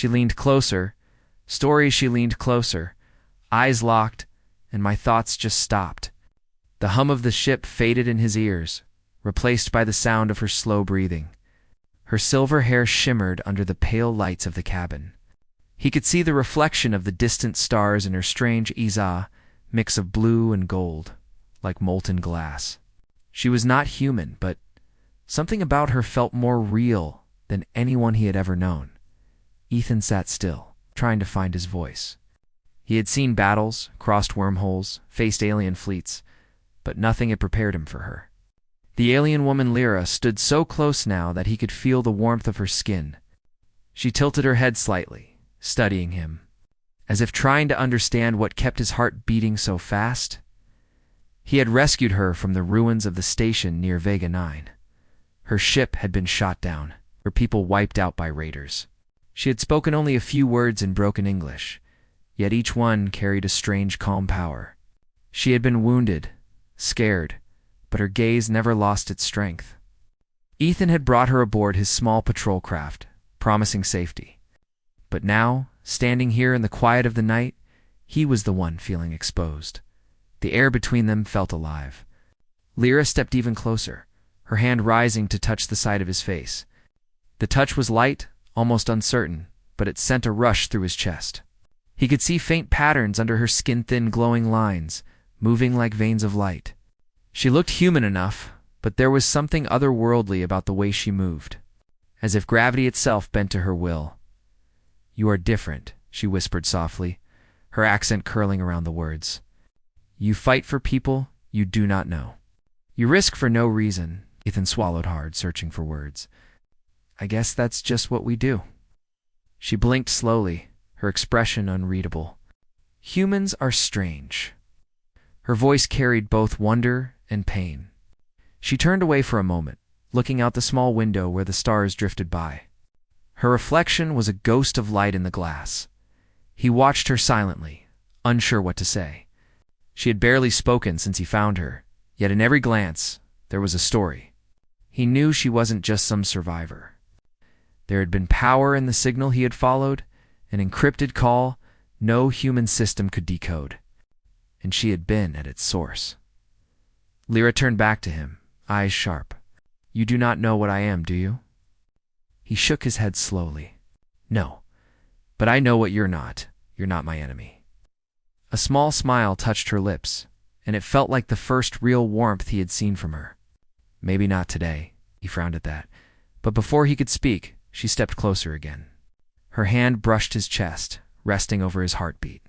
She leaned closer. She leaned closer. Eyes locked, and my thoughts just stopped. The hum of the ship faded in his ears, replaced by the sound of her slow breathing. Her silver hair shimmered under the pale lights of the cabin. He could see the reflection of the distant stars in her strange mix of blue and gold, like molten glass. She was not human, but something about her felt more real than anyone he had ever known. Ethan sat still, trying to find his voice. He had seen battles, crossed wormholes, faced alien fleets, but nothing had prepared him for her. The alien woman Lyra stood so close now that he could feel the warmth of her skin. She tilted her head slightly, studying him, as if trying to understand what kept his heart beating so fast. He had rescued her from the ruins of the station near Vega 9. Her ship had been shot down, her people wiped out by raiders. She had spoken only a few words in broken English, yet each one carried a strange calm power. She had been wounded, scared, but her gaze never lost its strength. Ethan had brought her aboard his small patrol craft, promising safety. But now, standing here in the quiet of the night, he was the one feeling exposed. The air between them felt alive. Lyra stepped even closer, her hand rising to touch the side of his face. The touch was light, almost uncertain, but it sent a rush through his chest. He could see faint patterns under her skin-thin glowing lines, moving like veins of light. She looked human enough, but there was something otherworldly about the way she moved, as if gravity itself bent to her will. "You are different," she whispered softly, her accent curling around the words. "You fight for people you do not know. You risk for no reason." Ethan swallowed hard, searching for words. "I guess that's just what we do." She blinked slowly, her expression unreadable. "Humans are strange." Her voice carried both wonder and pain. She turned away for a moment, looking out the small window where the stars drifted by. Her reflection was a ghost of light in the glass. He watched her silently, unsure what to say. She had barely spoken since he found her, yet in every glance there was a story. He knew she wasn't just some survivor. There had been power in the signal he had followed, an encrypted call no human system could decode. And she had been at its source. Lyra turned back to him, eyes sharp. "You do not know what I am, do you?" He shook his head slowly. "No, but I know what you're not. You're not my enemy." A small smile touched her lips, and it felt like the first real warmth he had seen from her. "Maybe not today," he frowned at that, but before he could speak, she stepped closer again. Her hand brushed his chest, resting over his heartbeat.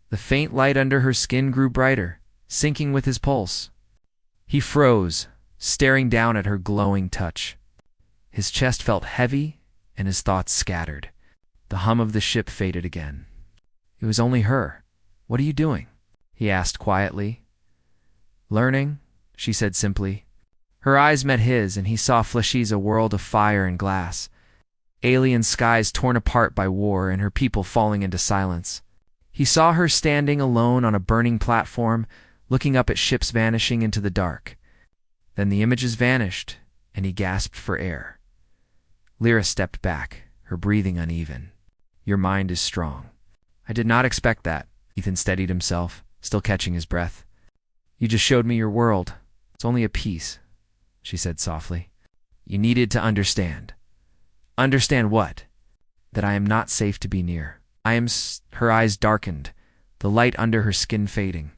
The faint light under her skin grew brighter, syncing with his pulse. He froze, staring down at her glowing touch. His chest felt heavy, and his thoughts scattered. The hum of the ship faded again. It was only her. "What are you doing?" he asked quietly. "Learning," she said simply. Her eyes met his, and he saw Flashi's a world of fire and glass. Alien skies torn apart by war and her people falling into silence. He saw her standing alone on a burning platform, looking up at ships vanishing into the dark. Then the images vanished, and he gasped for air. Lyra stepped back, her breathing uneven. "Your mind is strong." "I did not expect that." Ethan steadied himself, still catching his breath. "You just showed me your world. It's only a piece," she said softly. "You needed to understand." "Understand what?" "That I am not safe to be near. I am Her eyes darkened, the light under her skin fading.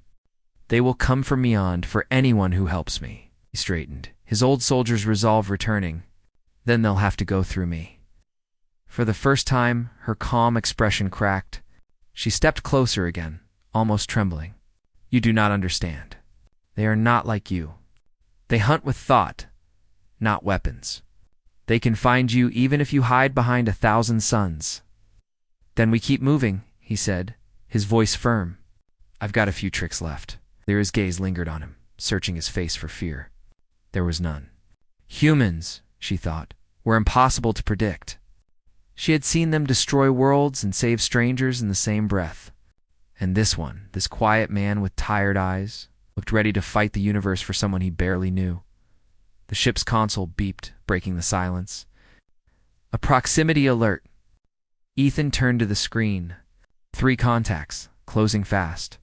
"They will come from beyond for anyone who helps me." He straightened, his old soldier's resolve returning. "Then they'll have to go through me." For the first time, her calm expression cracked. She stepped closer again, almost trembling. "You do not understand. They are not like you. They hunt with thought, not weapons. They can find you even if you hide behind 1,000 suns." "Then we keep moving," he said, his voice firm. "I've got a few tricks left." Lyra's gaze lingered on him, searching his face for fear. There was none. Humans, she thought, were impossible to predict. She had seen them destroy worlds and save strangers in the same breath. And this one, this quiet man with tired eyes, looked ready to fight the universe for someone he barely knew. The ship's console beeped, breaking the silence. "A proximity alert." Ethan turned to the screen. 3 contacts, closing fast.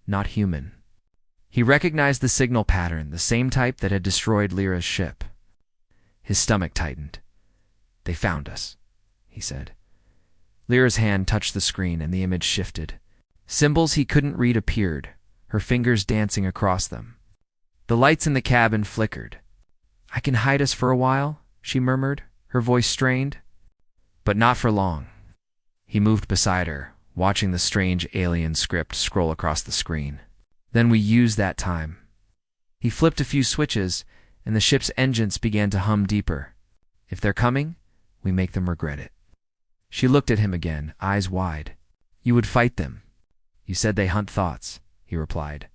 Not human. He recognized the signal pattern, the same type that had destroyed Lyra's ship. His stomach tightened. "They found us," he said. Lyra's hand touched the screen and the image shifted. Symbols he couldn't read appeared, her fingers dancing across them. The lights in the cabin flickered. "I can hide us for a while," she murmured, her voice strained. "But not for long." He moved beside her, watching the strange alien script scroll across the screen. "Then we use that time." He flipped a few switches, and the ship's engines began to hum deeper. "If they're coming, we make them regret it." She looked at him again, eyes wide. "You would fight them." "You said they hunt thoughts," he replied.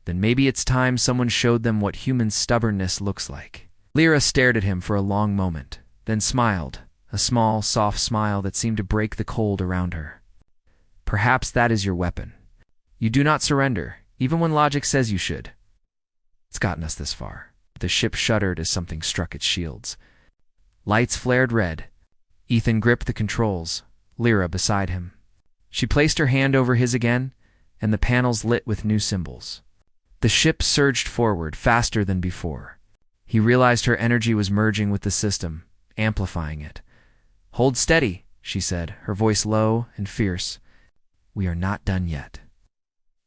"Then maybe it's time someone showed them what human stubbornness looks like." Lyra stared at him for a long moment, then smiled, a small, soft smile that seemed to break the cold around her. "Perhaps that is your weapon. You do not surrender, even when logic says you should. It's gotten us this far." The ship shuddered as something struck its shields. Lights flared red. Ethan gripped the controls, Lyra beside him. She placed her hand over his again, and the panels lit with new symbols. The ship surged forward, faster than before. He realized her energy was merging with the system, amplifying it. "Hold steady," she said, her voice low and fierce. "We are not done yet."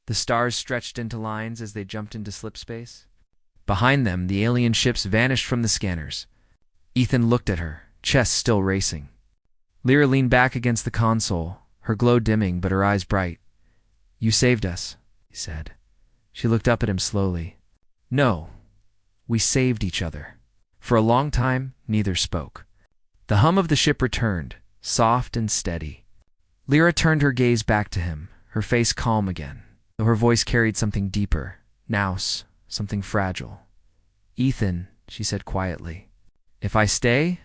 The stars stretched into lines as they jumped into slipspace. Behind them, the alien ships vanished from the scanners. Ethan looked at her, chest still racing. Lyra leaned back against the console, her glow dimming but her eyes bright. "You saved us," he said. She looked up at him slowly. "No, we saved each other." For a long time, neither spoke. The hum of the ship returned, soft and steady. Lyra turned her gaze back to him, her face calm again, though her voice carried something deeper, something fragile. "Ethan," she said quietly, "if I stay,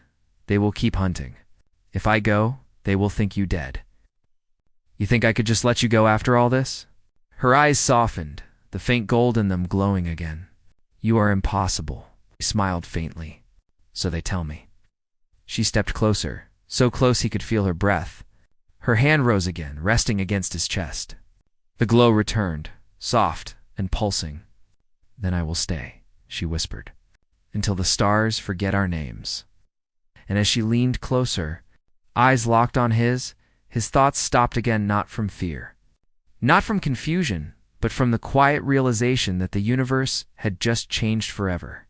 they will keep hunting. If I go, they will think you dead. You think I could just let you go after all this?" Her eyes softened, the faint gold in them glowing again. "You are impossible," he smiled faintly. "So they tell me." She stepped closer, so close he could feel her breath. Her hand rose again, resting against his chest. The glow returned, soft and pulsing. "Then I will stay," she whispered, "until the stars forget our names." And as she leaned closer, eyes locked on his thoughts stopped again, not from fear, not from confusion, but from the quiet realization that the universe had just changed forever.